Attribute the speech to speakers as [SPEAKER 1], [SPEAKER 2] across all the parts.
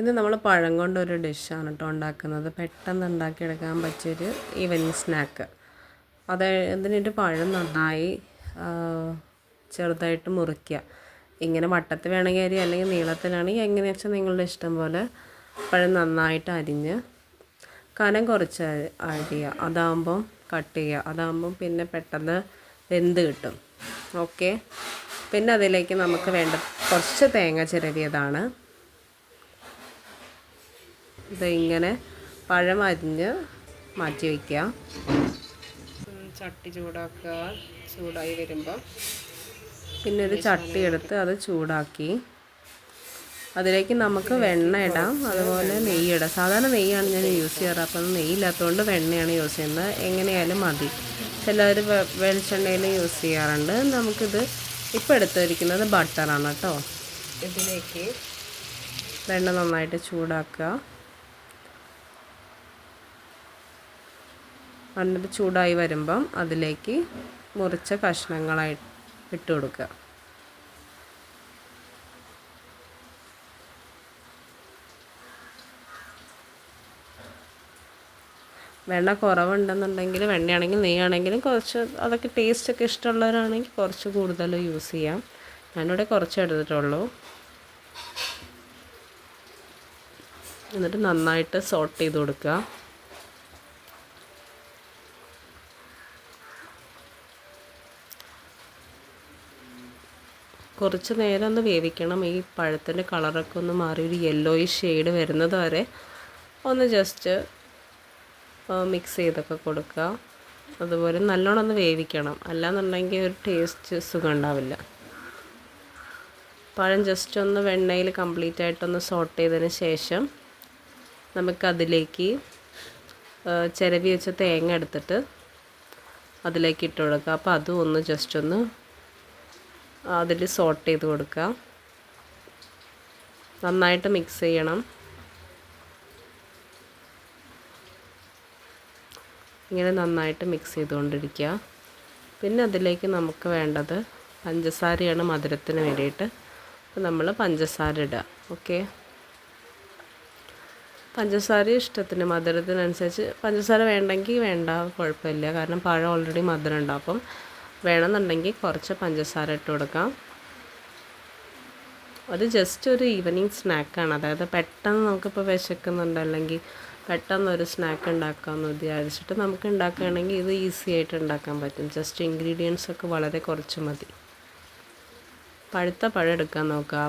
[SPEAKER 1] ഇത് നമ്മൾ പഴം കൊണ്ടൊരു ഡിഷാണ് കേട്ടോ ഉണ്ടാക്കുന്നത്. പെട്ടെന്ന് ഉണ്ടാക്കിയെടുക്കാൻ പറ്റിയൊരു ഈവനിങ് സ്നാക്ക്. ഇതിനൊരു പഴം നന്നായി ചെറുതായിട്ട് മുറിക്കുക. ഇങ്ങനെ വട്ടത്തിൽ വേണമെങ്കിൽ അരി, അല്ലെങ്കിൽ നീളത്തിലാണെങ്കിൽ എങ്ങനെയാ വെച്ചാൽ നിങ്ങളുടെ ഇഷ്ടം പോലെ പഴം നന്നായിട്ട് അരിഞ്ഞ് കനം കുറച്ച് അരിയുക. അതാകുമ്പം കട്ട് ചെയ്യുക. അതാകുമ്പം പിന്നെ പെട്ടെന്ന് വെന്ത് കിട്ടും. ഓക്കെ. പിന്നെ അതിലേക്ക് നമുക്ക് വേണ്ട കുറച്ച് തേങ്ങ ചിരവിയതാണ്. ഇങ്ങനെ പഴം അരിഞ്ഞ് മാറ്റി വയ്ക്കുക. ചട്ടി ചൂടാക്കുക. ചൂടായി വരുമ്പോൾ പിന്നെ ഒരു ചട്ടി എടുത്ത് അത് ചൂടാക്കി അതിലേക്ക് നമുക്ക് വെണ്ണ ഇടാം, അതുപോലെ നെയ്യ് ഇടാം. സാധാരണ നെയ്യാണ് ഞാൻ യൂസ് ചെയ്യാറ്. അപ്പം നെയ്യില്ലാത്തതുകൊണ്ട് വെണ്ണയാണ് യൂസ് ചെയ്യുന്നത്. എങ്ങനെയായാലും മതി. ചിലർ വെളിച്ചെണ്ണയിൽ യൂസ് ചെയ്യാറുണ്ട്. നമുക്കിത് ഇപ്പോൾ എടുത്തിരിക്കുന്നത് ബട്ടറാണ് കേട്ടോ. ഇതിലേക്ക് വെണ്ണ നന്നായിട്ട് ചൂടാക്കുക. എന്നിട്ട് ചൂടായി വരുമ്പം അതിലേക്ക് മുറിച്ച കഷ്ണങ്ങളായി ഇട്ട് കൊടുക്കുക. വെണ്ണ കുറവുണ്ടെന്നുണ്ടെങ്കിൽ, വെണ്ണയാണെങ്കിൽ നെയ്യാണെങ്കിലും കുറച്ച്, അതൊക്കെ ടേസ്റ്റൊക്കെ ഇഷ്ടമുള്ളവരാണെങ്കിൽ കുറച്ച് കൂടുതൽ യൂസ് ചെയ്യാം. ഞാനിവിടെ കുറച്ച് എടുത്തിട്ടുള്ളൂ. എന്നിട്ട് നന്നായിട്ട് സോട്ട് ചെയ്ത് കൊടുക്കുക. കുറച്ച് നേരം ഒന്ന് വേവിക്കണം. ഈ പഴത്തിൻ്റെ കളറൊക്കെ ഒന്ന് മാറി ഒരു യെല്ലോയിഷ് ഷെയ്ഡ് വരുന്നത് വരെ ഒന്ന് ജസ്റ്റ് മിക്സ് ചെയ്തൊക്കെ കൊടുക്കുക. അതുപോലെ നല്ലോണം ഒന്ന് വേവിക്കണം, അല്ലാന്നുണ്ടെങ്കിൽ ഒരു ടേസ്റ്റ് സുഖം ഉണ്ടാവില്ല. പഴം ജസ്റ്റ് ഒന്ന് വെണ്ണയിൽ കംപ്ലീറ്റ് ആയിട്ടൊന്ന് സോട്ട് ചെയ്തതിന് ശേഷം നമുക്കതിലേക്ക് ചിരവി വെച്ച തേങ്ങ എടുത്തിട്ട് അതിലേക്ക് ഇട്ട് കൊടുക്കുക. അപ്പോൾ അതും ഒന്ന് ജസ്റ്റ് ഒന്ന് അതിൽ സോട്ട് ചെയ്ത് കൊടുക്കുക. നന്നായിട്ട് മിക്സ് ചെയ്യണം. ഇങ്ങനെ നന്നായിട്ട് മിക്സ് ചെയ്തുകൊണ്ടിരിക്കുക. പിന്നെ അതിലേക്ക് നമുക്ക് വേണ്ടത് പഞ്ചസാരയാണ്, മധുരത്തിന് വേണ്ടിയിട്ട്. അപ്പോൾ നമ്മൾ പഞ്ചസാര ഇടുക. ഓക്കെ. പഞ്ചസാര ഇഷ്ടത്തിന്, മധുരത്തിനനുസരിച്ച് പഞ്ചസാര വേണ്ടെങ്കിൽ വേണ്ട, കുഴപ്പമില്ല. കാരണം പഴം ഓൾറെഡി മധുരം ഉണ്ടാവും. അപ്പം വേണമെന്നുണ്ടെങ്കിൽ കുറച്ച് പഞ്ചസാര ഇട്ട് കൊടുക്കാം. അത് ജസ്റ്റ് ഒരു ഈവനിങ് സ്നാക്കാണ്. അതായത് പെട്ടെന്ന് നമുക്കിപ്പോൾ വിശക്കുന്നുണ്ട്, അല്ലെങ്കിൽ പെട്ടെന്നൊരു സ്നാക്ക് ഉണ്ടാക്കാമെന്ന് വിചാരിച്ചിട്ട് നമുക്ക് ഉണ്ടാക്കുകയാണെങ്കിൽ ഇത് ഈസി ആയിട്ട് ഉണ്ടാക്കാൻ പറ്റും. ജസ്റ്റ് ഇൻഗ്രീഡിയൻസ് ഒക്കെ വളരെ കുറച്ച് മതി. പഴുത്ത പഴം എടുക്കാൻ നോക്കുക.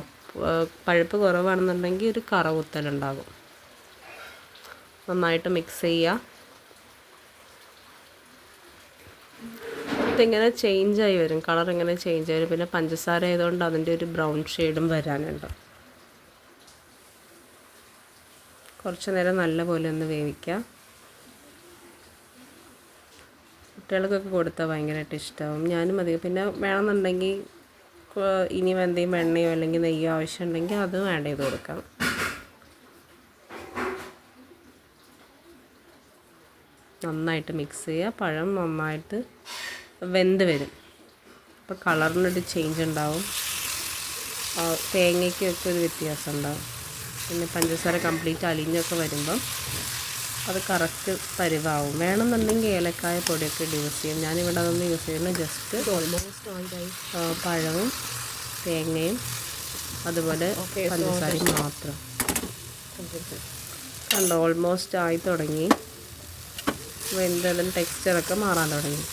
[SPEAKER 1] പഴുപ്പ് കുറവാണെന്നുണ്ടെങ്കിൽ ഒരു കറകുത്തലുണ്ടാകും. നന്നായിട്ട് മിക്സ് ചെയ്യുക. ഇതിങ്ങനെ ചേഞ്ചായി വരും, കളർ ഇങ്ങനെ ചേഞ്ച് ആയി വരും. പിന്നെ പഞ്ചസാര ആയതുകൊണ്ട് അതിൻ്റെ ഒരു ബ്രൗൺ ഷെയ്ഡും വരാനുണ്ട്. കുറച്ച് നേരം നല്ലപോലെ ഒന്ന് വേവിക്കുക. കുട്ടികൾക്കൊക്കെ കൊടുത്താൽ ഭയങ്കരമായിട്ട് ഇഷ്ടമാവും. ഞാനും അധികം, പിന്നെ വേണമെന്നുണ്ടെങ്കിൽ ഇനി എന്തെങ്കിലും വെണ്ണയോ അല്ലെങ്കിൽ നെയ്യോ ആവശ്യമുണ്ടെങ്കിൽ അതും ആഡ് ചെയ്ത് കൊടുക്കാം. നന്നായിട്ട് മിക്സ് ചെയ്യുക. പഴം നന്നായിട്ട് വെന്ത് വരും. അപ്പോൾ കളറിനൊരു ചേഞ്ച് ഉണ്ടാവും, തേങ്ങയ്ക്കൊക്കെ ഒരു വ്യത്യാസം ഉണ്ടാവും. പിന്നെ പഞ്ചസാര കംപ്ലീറ്റ് അലിഞ്ഞൊക്കെ വരുമ്പം അത് കറക്റ്റ് പരിവാവും. വേണമെന്നുണ്ടെങ്കിൽ ഏലക്കായ പൊടിയൊക്കെ യൂസ് ചെയ്യും. ഞാനിവിടെ അതൊന്നും യൂസ് ചെയ്യുന്നത് ജസ്റ്റ് പഴവും തേങ്ങയും അതുപോലെ പഞ്ചസാരയും മാത്രം. കണ്ടോ, ഓൾമോസ്റ്റ് ആയി തുടങ്ങി. വെന്തതിന് ടെക്സ്ചറൊക്കെ മാറാൻ തുടങ്ങി.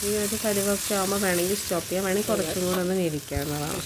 [SPEAKER 1] ഈ ഒരു കരിവൊക്കെ ആകുമ്പോൾ വേണമെങ്കിൽ സ്റ്റോപ്പ് ചെയ്യാം, വേണമെങ്കിൽ കുറച്ചും കൂടെ ഒന്ന് വേവിക്കാവുന്നതാണ്.